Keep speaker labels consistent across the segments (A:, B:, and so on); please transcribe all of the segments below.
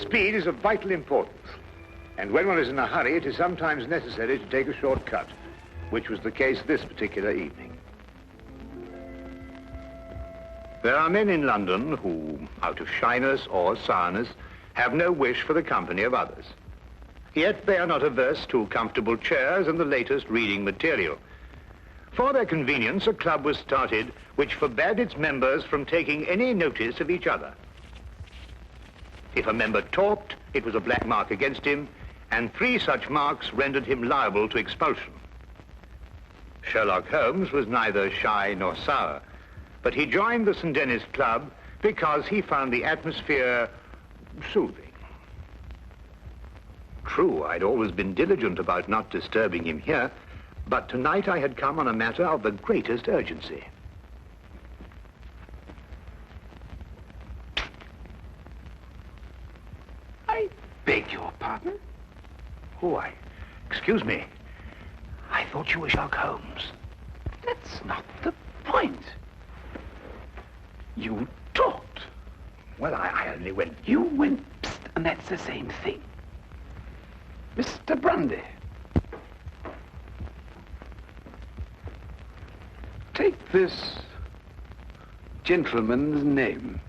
A: Speed is of vital importance. And when one is in a hurry, it is sometimes necessary to take a shortcut, which was the case this particular evening. There are men in London who, out of shyness or sourness, have no wish for the company of others. Yet they are not averse to comfortable chairs and the latest reading material. For their convenience, a club was started which forbade its members from taking any notice of each other. If a member talked, it was a black mark against him, and 3 such marks rendered him liable to expulsion. Sherlock Holmes was neither shy nor sour, but he joined the St. Denis Club because he found the atmosphere soothing. True, I'd always been diligent about not disturbing him here, but tonight I had come on a matter of the greatest urgency.
B: I beg your pardon?
A: Oh, excuse me. I thought you were Sherlock Holmes.
B: That's not the point. You talked.
A: Well, I only went...
B: You went psst, and that's the same thing. Mr. Grundy. Take this gentleman's name.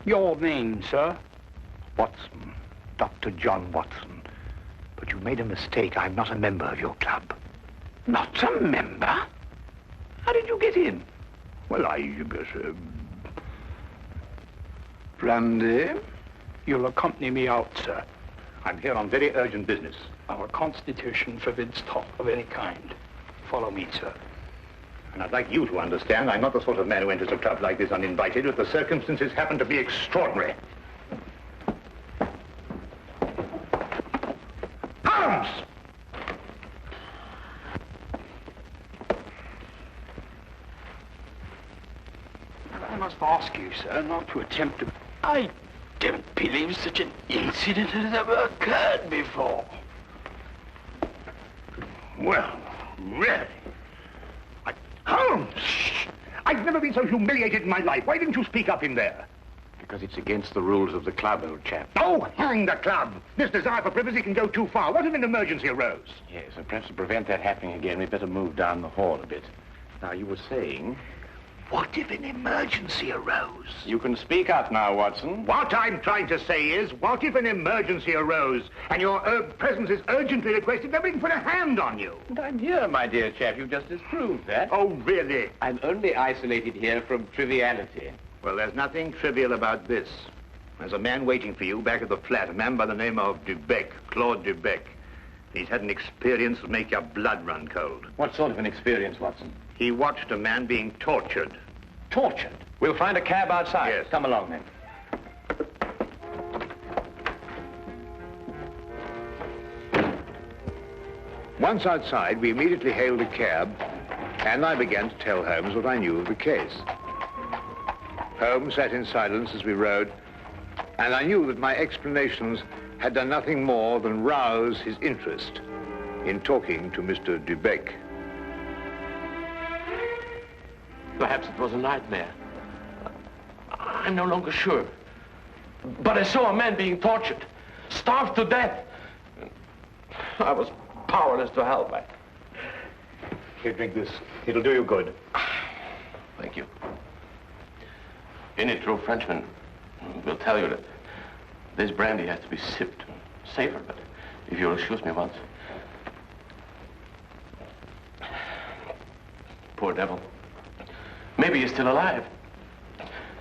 C: Your name, sir?
A: Watson. Dr. John Watson. But you made a mistake. I'm not a member of your club.
B: Not a member? How did you get in?
A: Well,
B: Brandy?
C: You'll accompany me out, sir.
A: I'm here on very urgent business.
C: Our constitution forbids talk of any kind. Follow me, sir.
A: And I'd like you to understand I'm not the sort of man who enters a club like this uninvited if the circumstances happen to be extraordinary. Holmes!
C: I must ask you, sir, not to attempt to...
B: I don't believe such an incident has ever occurred before.
A: Well, really? Holmes! I've never been so humiliated in my life. Why didn't you speak up in there?
D: Because it's against the rules of the club, old chap.
A: Oh, hang the club! This desire for privacy can go too far. What if an emergency arose?
D: Yes, and perhaps to prevent that happening again, we'd better move down the hall a bit. Now, you were saying...
A: What if an emergency arose?
D: You can speak up now, Watson.
A: What I'm trying to say is, what if an emergency arose and your presence is urgently requested? Nobody can put a hand on you.
D: And I'm here, my dear chap. You've just disproved that.
A: Oh, really?
D: I'm only isolated here from triviality.
A: Well, there's nothing trivial about this. There's a man waiting for you back at the flat, a man by the name of Dubec, Claude Dubec. He's had an experience that make your blood run cold.
D: What sort of an experience, Watson?
A: He watched a man being tortured.
D: Tortured? We'll find a cab outside.
A: Yes.
D: Come along, then.
A: Once outside, we immediately hailed a cab, and I began to tell Holmes what I knew of the case. Holmes sat in silence as we rode, and I knew that my explanations had done nothing more than rouse his interest in talking to Mr. Dubec.
E: Perhaps it was a nightmare. I'm no longer sure. But I saw a man being tortured, starved to death. I was powerless to help.
A: Here, drink this. It'll do you good.
E: Thank you. Any true Frenchman will tell you that this brandy has to be sipped. Safer, but if you'll excuse me once. Poor devil. Maybe he's still alive.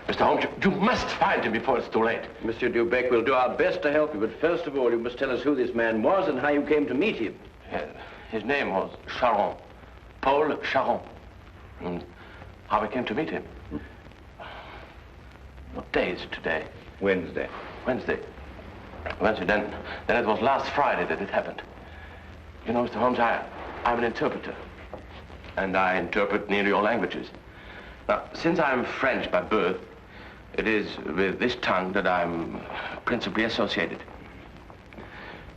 E: Mr. Holmes, you must find him before it's too late.
F: Monsieur Dubec, we'll do our best to help you, but first of all, you must tell us who this man was and how you came to meet him.
E: His name was Charon. Paul Charon. And how I came to meet him. What day is it today?
A: Wednesday.
E: Wednesday. Then it was last Friday that it happened. You know, Mr. Holmes, I'm an interpreter. And I interpret nearly all languages. Now, since I'm French by birth, it is with this tongue that I'm principally associated.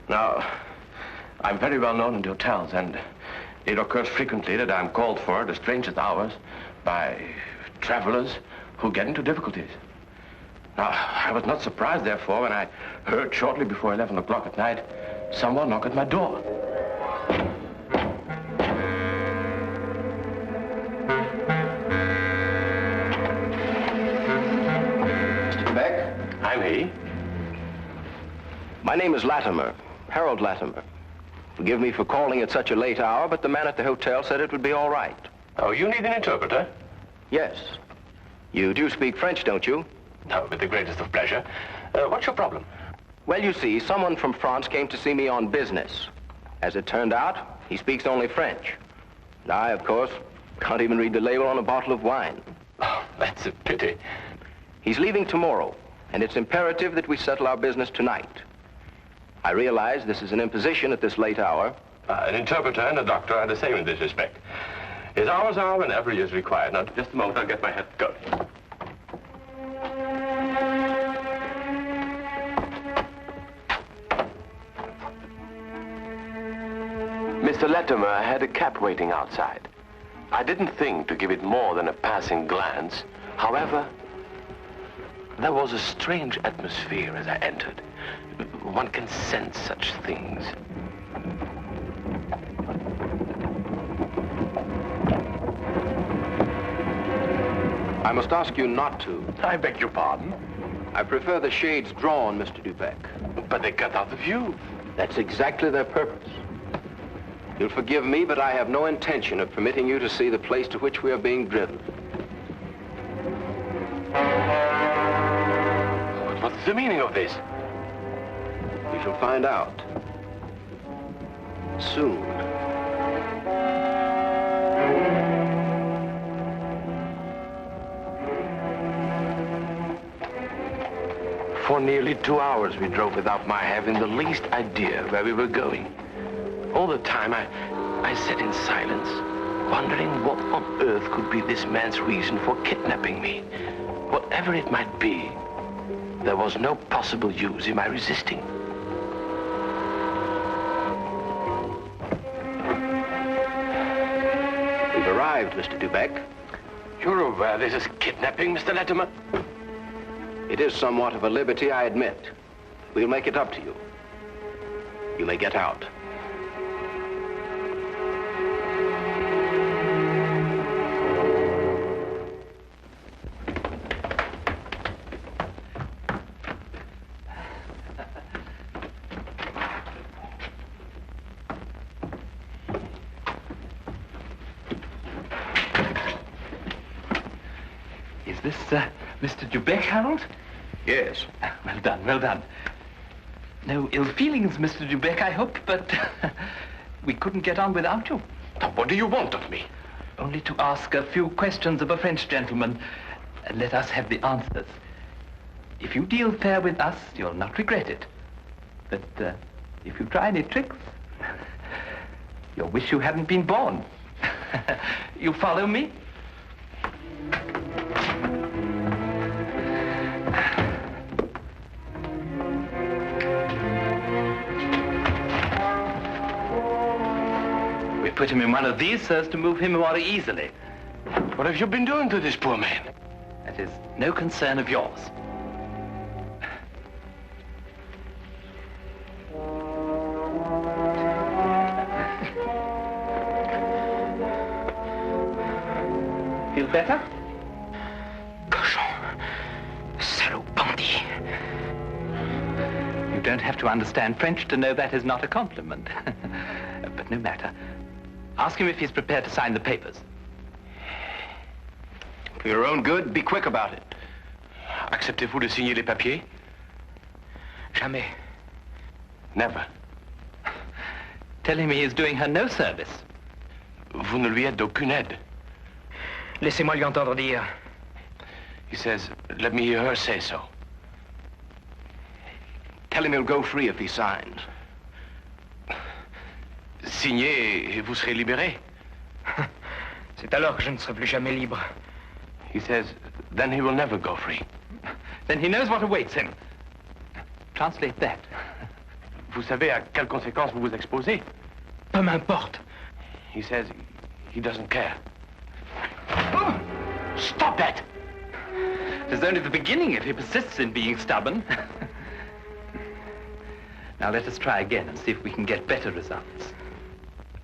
E: Now, I'm very well known in the hotels, and it occurs frequently that I'm called for at the strangest hours by travelers who get into difficulties. Now, I was not surprised, therefore, when I heard shortly before 11 o'clock at night someone knock at my door.
F: Mr. Beck?
E: I'm he.
F: My name is Latimer, Harold Latimer. Forgive me for calling at such a late hour, but the man at the hotel said it would be all right.
E: Oh, you need an interpreter?
F: Yes. You do speak French, don't you?
E: No, with the greatest of pleasure. What's your problem?
F: Well, you see, someone from France came to see me on business. As it turned out, he speaks only French. And I, of course, can't even read the label on a bottle of wine.
E: Oh, that's a pity.
F: He's leaving tomorrow, and it's imperative that we settle our business tonight. I realize this is an imposition at this late hour.
E: An interpreter and a doctor are the same in this respect. His hours are whenever he is required. Now, just a moment, I'll get my hat going. Mr. Latimer had a cab waiting outside. I didn't think to give it more than a passing glance. However, there was a strange atmosphere as I entered. One can sense such things.
F: I must ask you not to.
E: I beg your pardon?
F: I prefer the shades drawn, Mr. Dubeck.
E: But they cut out the view.
F: That's exactly their purpose. You'll forgive me, but I have no intention of permitting you to see the place to which we are being driven.
E: What's the meaning of this?
F: You shall find out. Soon.
E: For nearly 2 hours we drove without my having the least idea where we were going. All the time I sat in silence, wondering what on earth could be this man's reason for kidnapping me. Whatever it might be, there was no possible use in my resisting.
F: We've arrived, Mr. Dubeck.
E: You're aware this is kidnapping, Mr. Latimer?
F: It is somewhat of a liberty, I admit. We'll make it up to you. You may get out.
B: Is this, Mr. Dubeck, Harold?
F: Yes.
B: Well done, well done. No ill feelings, Mr. Dubeck, I hope, but we couldn't get on without you.
E: Now, what do you want of me?
B: Only to ask a few questions of a French gentleman, and let us have the answers. If you deal fair with us, you'll not regret it. But if you try any tricks, you'll wish you hadn't been born. You follow me? We put him in one of these so as to move him more easily.
E: What have you been doing to this poor man?
B: That is no concern of yours. Feel better?
C: Cochon. Salaud bandit.
B: You don't have to understand French to know that is not a compliment. But no matter. Ask him if he's prepared to sign the papers.
F: For your own good, be quick about it.
E: Acceptez-vous de signer les papiers?
C: Jamais.
E: Never.
B: Tell him he is doing her no service.
E: Vous ne lui êtes d'aucune aide.
C: Laissez-moi lui entendre dire.
E: He says, let me hear her say so.
F: Tell him he'll go free if he signs.
E: Signez et vous serez libéré.
C: C'est alors que je ne serai plus jamais libre.
E: He says, then he will never go free.
B: Then he knows what awaits him. Translate that.
E: Vous savez à quelles conséquences vous vous exposez?
C: Peu m'importe.
E: He says he doesn't care. Stop that!
B: It is only the beginning if he persists in being stubborn. Now let us try again and see if we can get better results.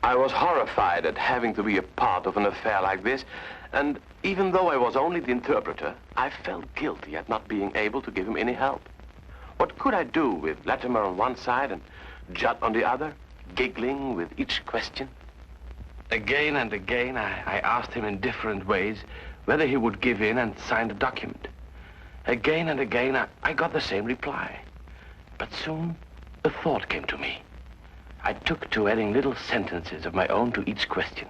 E: I was horrified at having to be a part of an affair like this, and even though I was only the interpreter, I felt guilty at not being able to give him any help. What could I do with Latimer on one side and Judd on the other, giggling with each question? Again and again, I asked him in different ways whether he would give in and sign the document. Again and again, I got the same reply. But soon, a thought came to me. I took to adding little sentences of my own to each question.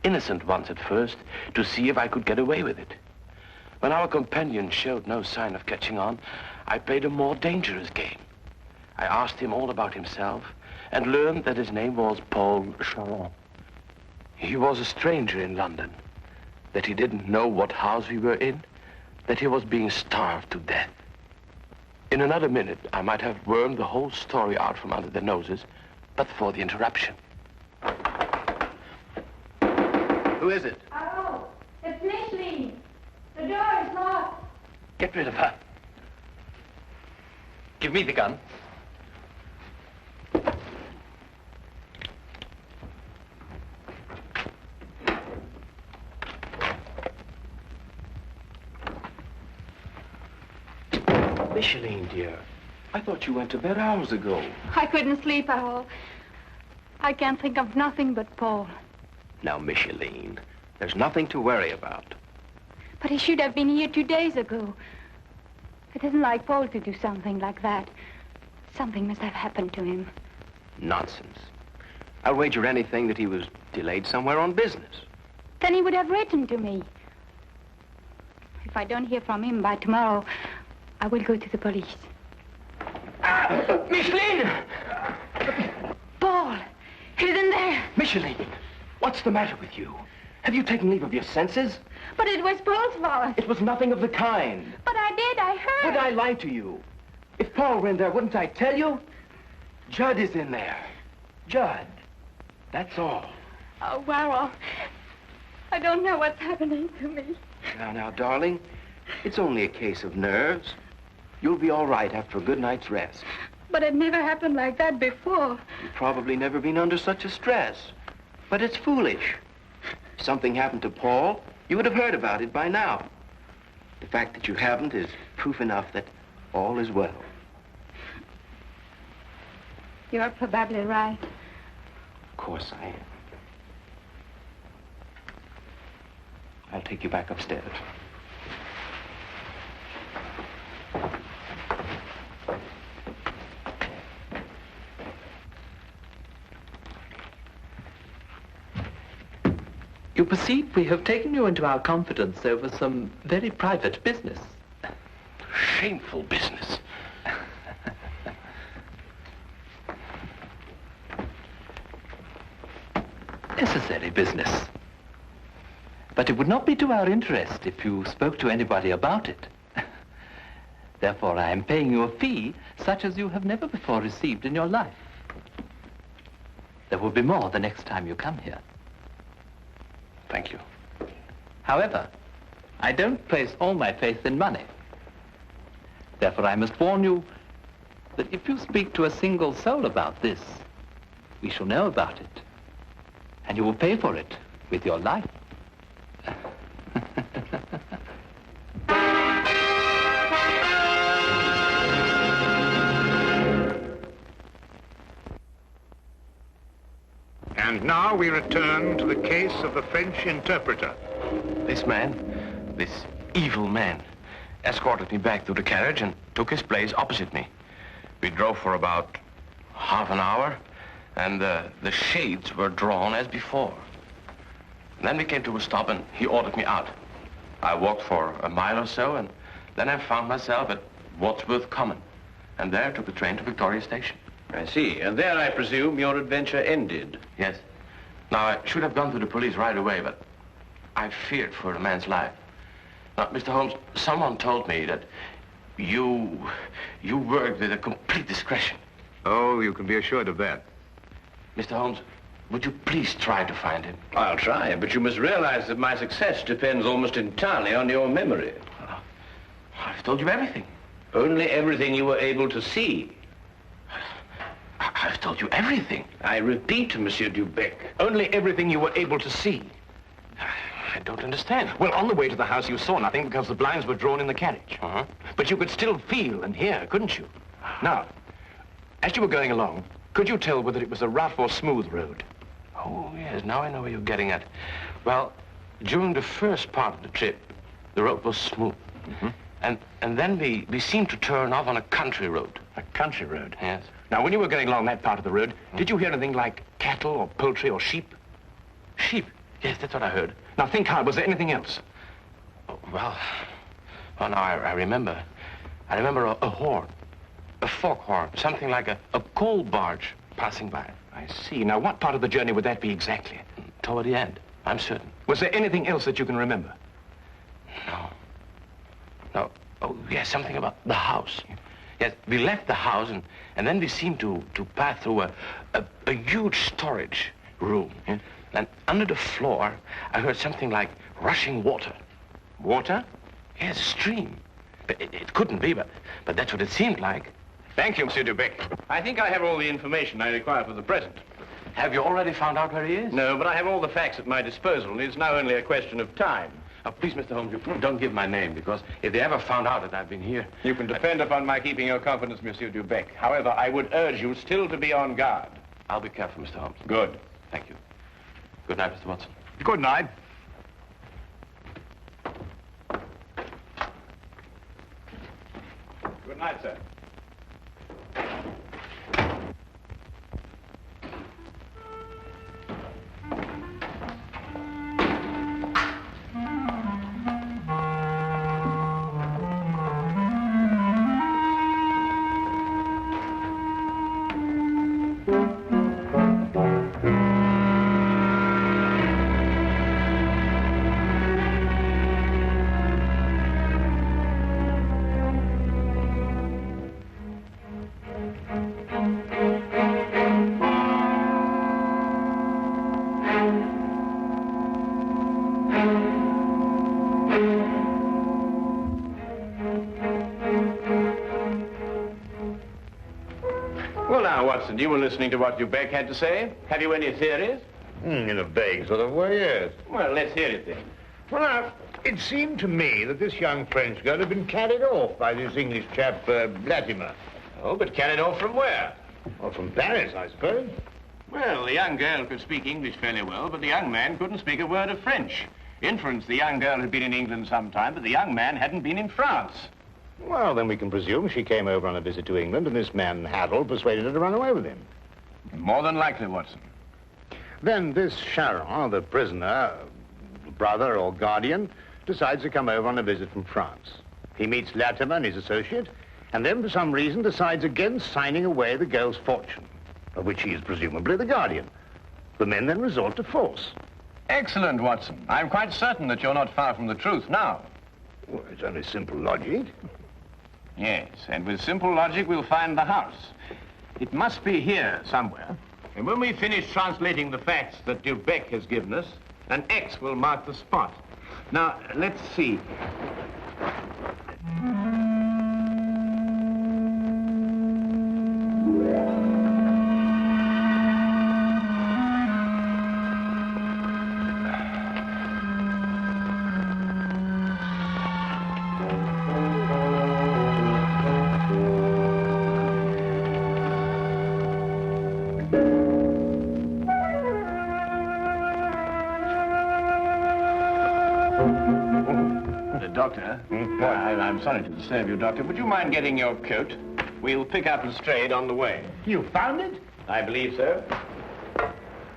E: Innocent ones at first, to see if I could get away with it. When our companion showed no sign of catching on, I played a more dangerous game. I asked him all about himself and learned that his name was Paul Charon. He was a stranger in London, that he didn't know what house we were in, that he was being starved to death. In another minute, I might have wormed the whole story out from under their noses, but for the interruption.
F: Who is it?
G: Oh, it's Micheline. The door is locked.
B: Get rid of her. Give me the gun.
F: Micheline, dear. I thought you went to bed hours ago.
G: I couldn't sleep at all. I can't think of nothing but Paul.
F: Now, Micheline, there's nothing to worry about.
G: But he should have been here 2 days ago. It isn't like Paul to do something like that. Something must have happened to him.
F: Nonsense. I'll wager anything that he was delayed somewhere on business.
G: Then he would have written to me. If I don't hear from him by tomorrow, I will go to the police.
F: Micheline!
G: Paul! He's in there!
F: Micheline, what's the matter with you? Have you taken leave of your senses?
G: But it was Paul's fault.
F: It was nothing of the kind.
G: But I did, I heard.
F: Would I lie to you? If Paul were in there, wouldn't I tell you? Judd is in there. Judd. That's all.
G: Oh, well, I don't know what's happening to me.
F: Now, darling, it's only a case of nerves. You'll be all right after a good night's rest.
G: But it never happened like that before.
F: You've probably never been under such a stress. But it's foolish. If something happened to Paul, you would have heard about it by now. The fact that you haven't is proof enough that all is well.
G: You're probably right.
F: Of course I am. I'll take you back upstairs.
B: You perceive we have taken you into our confidence over some very private business.
E: Shameful business.
B: Necessary business. But it would not be to our interest if you spoke to anybody about it. Therefore, I am paying you a fee such as you have never before received in your life. There will be more the next time you come here.
E: Thank you.
B: However, I don't place all my faith in money. Therefore, I must warn you that if you speak to a single soul about this, we shall know about it. And you will pay for it with your life.
A: And now we return to the case of the French interpreter.
E: This man, this evil man, escorted me back to the carriage and took his place opposite me. We drove for about half an hour, and the shades were drawn as before. Then we came to a stop, and he ordered me out. I walked for a mile or so, and then I found myself at Wadsworth Common, and there took the train to Victoria Station.
H: I see. And there, I presume, your adventure ended.
E: Yes. Now, I should have gone to the police right away, but I feared for the man's life. Now, Mr. Holmes, someone told me that you worked with a complete discretion.
A: Oh, you can be assured of that.
E: Mr. Holmes, would you please try to find him?
H: I'll try, but you must realize that my success depends almost entirely on your memory.
E: I've told you everything.
H: Only everything you were able to see.
E: I've told you everything.
H: I repeat, Monsieur Dubec, only everything you were able to see.
E: I don't understand.
H: Well, on the way to the house, you saw nothing because the blinds were drawn in the carriage.
E: Uh-huh.
H: But you could still feel and hear, couldn't you? Now, as you were going along, could you tell whether it was a rough or smooth road?
E: Oh, yes, now I know where you're getting at. Well, during the first part of the trip, the road was smooth.
H: Mm-hmm.
E: And then we seemed to turn off on a country road.
H: A country road?
E: Yes.
H: Now, when you were going along that part of the road, did you hear anything like cattle or poultry or sheep?
E: Sheep? Yes, that's what I heard.
H: Now, think hard. Was there anything else?
E: Oh, well, now I remember. I remember a horn, a foghorn, something like a coal barge passing by.
H: I see. Now, what part of the journey would that be exactly?
E: Toward the end, I'm certain.
H: Was there anything else that you can remember?
E: No. No. Oh, yes, something about the house. Yes, we left the house, and then we seemed to pass through a huge storage room.
H: Yeah.
E: And under the floor, I heard something like rushing water.
H: Water?
E: Yes, a stream. It couldn't be, but that's what it seemed like.
H: Thank you, Monsieur Dubec. I think I have all the information I require for the present.
E: Have you already found out where he is?
H: No, but I have all the facts at my disposal, and it's now only a question of time.
E: Oh, please, Mr. Holmes, you don't give my name, because if they ever found out that I've been here...
H: You can depend upon my keeping your confidence, Monsieur Dubec. However, I would urge you still to be on guard.
E: I'll be careful, Mr. Holmes.
H: Good.
E: Thank you. Good night, Mr. Watson.
H: Good night. Good night, sir. Well, now, Watson, you were listening to what Dubec had to say. Have you any theories?
A: In a vague sort of way, yes.
H: Well, let's hear it then.
A: Well, now, it seemed to me that this young French girl had been carried off by this English chap, Latimer.
H: Oh, but carried off from where?
A: Well, from Paris, I suppose.
H: Well, the young girl could speak English fairly well, but the young man couldn't speak a word of French. Inference, the young girl had been in England some time, but the young man hadn't been in France.
A: Well, then we can presume she came over on a visit to England, and this man, Harold, persuaded her to run away with him.
H: More than likely, Watson.
A: Then this Charon, the prisoner, brother or guardian, decides to come over on a visit from France. He meets Latimer and his associate, and then for some reason decides against signing away the girl's fortune, of which he is presumably the guardian. The men then resort to force.
H: Excellent, Watson. I'm quite certain that you're not far from the truth now.
A: Well, it's only simple logic.
H: Yes, and with simple logic, we'll find the house. It must be here somewhere. And when we finish translating the facts that Dubec has given us, an X will mark the spot. Now, let's see. Doctor, I'm sorry to disturb you, Doctor. Would you mind getting your coat? We'll pick up Lestrade on the way.
A: You found it?
H: I believe so.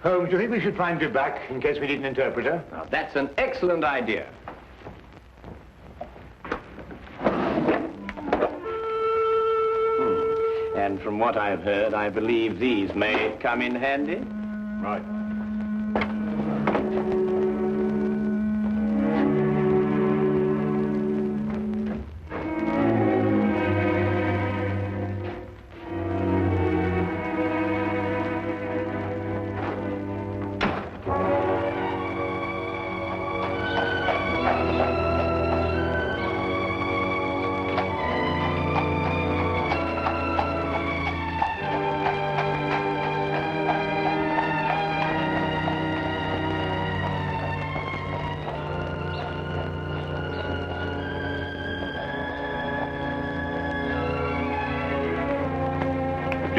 A: Holmes, do you think we should find Dubec in case we need an interpreter?
H: Now, that's an excellent idea. And from what I've heard, I believe these may come in handy.
A: Right.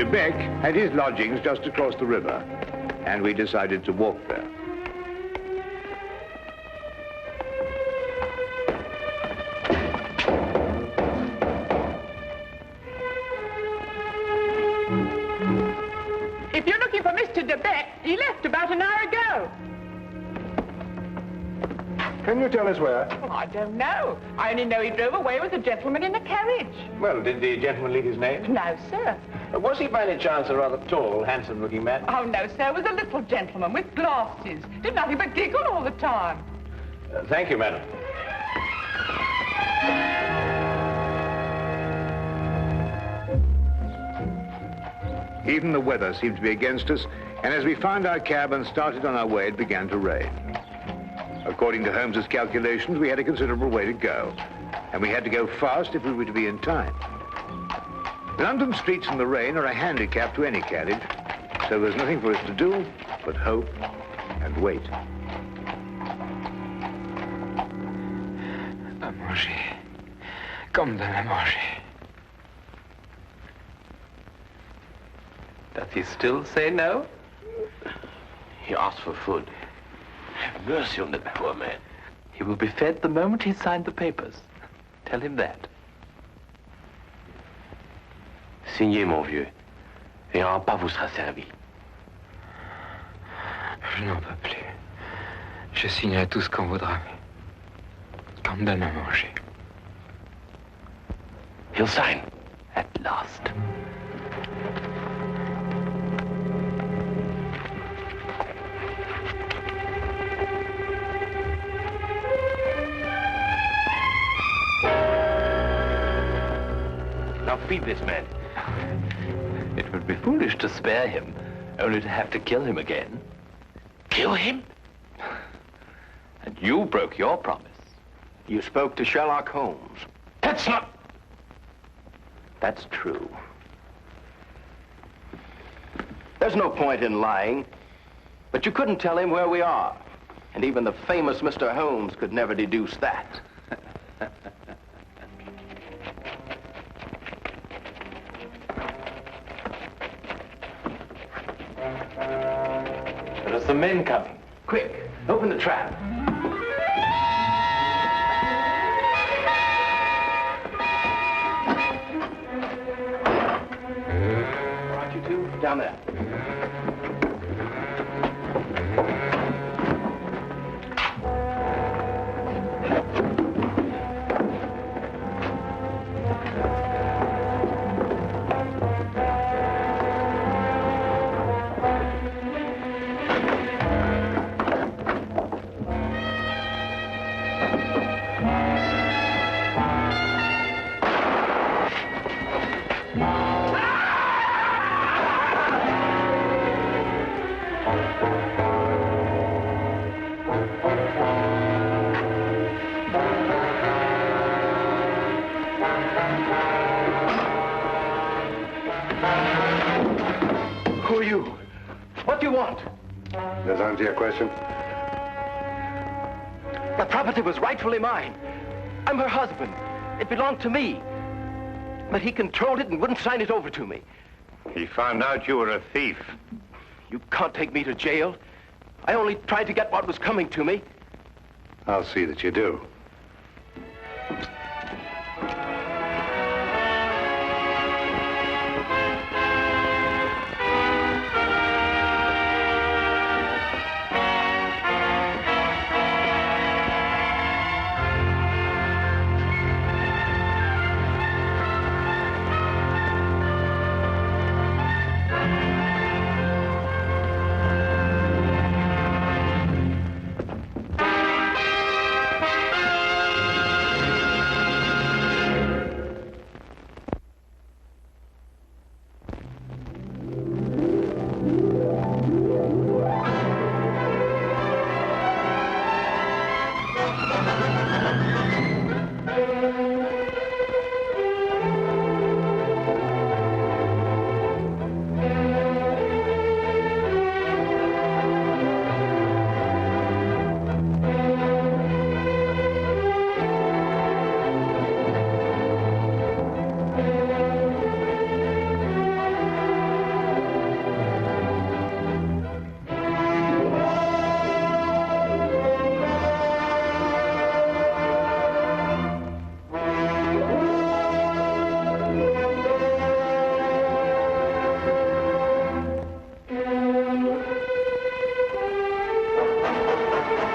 A: De Beck had his lodgings just across the river, and we decided to walk there.
I: If you're looking for Mr. De Beck, he left about an hour ago.
A: Can you tell us where?
I: Well, I don't know. I only know he drove away with a gentleman in a carriage.
H: Well, did the gentleman leave his name?
I: No, sir.
H: Was he by any chance a rather tall, handsome-looking man?
I: Oh, no, sir. It was a little gentleman with glasses. Did nothing but giggle all the time.
H: Thank you, madam.
A: Even the weather seemed to be against us, and as we found our cab and started on our way, it began to rain. According to Holmes's calculations, we had a considerable way to go, and we had to go fast if we were to be in time. London streets in the rain are a handicap to any carriage, so there's nothing for us to do but hope and wait.
J: À manger. Comme donne à manger.
B: Does he still say no?
E: He asked for food. Have mercy on that poor man.
B: He will be fed the moment he's signed the papers. Tell him that.
E: Signez, mon vieux, et un repas vous sera servi.
J: Je n'en peux plus. Je signerai tout ce qu'on voudra, mais qu'on me donne à manger.
E: He'll sign.
B: At last.
E: Now feed this man.
B: It would be foolish to spare him, only to have to kill him again.
E: Kill him?
B: And you broke your promise.
F: You spoke to Sherlock Holmes.
E: That's not...
F: That's true. There's no point in lying, but you couldn't tell him where we are. And even the famous Mr. Holmes could never deduce that.
B: There are some men coming.
F: Quick, open the trap. All right, you two, down there. Who are you? What do you want?
A: Does that answer your question?
F: The property was rightfully mine. I'm her husband. It belonged to me. But he controlled it and wouldn't sign it over to me.
A: He found out you were a thief.
F: You can't take me to jail. I only tried to get what was coming to me.
A: I'll see that you do.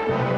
G: Thank you.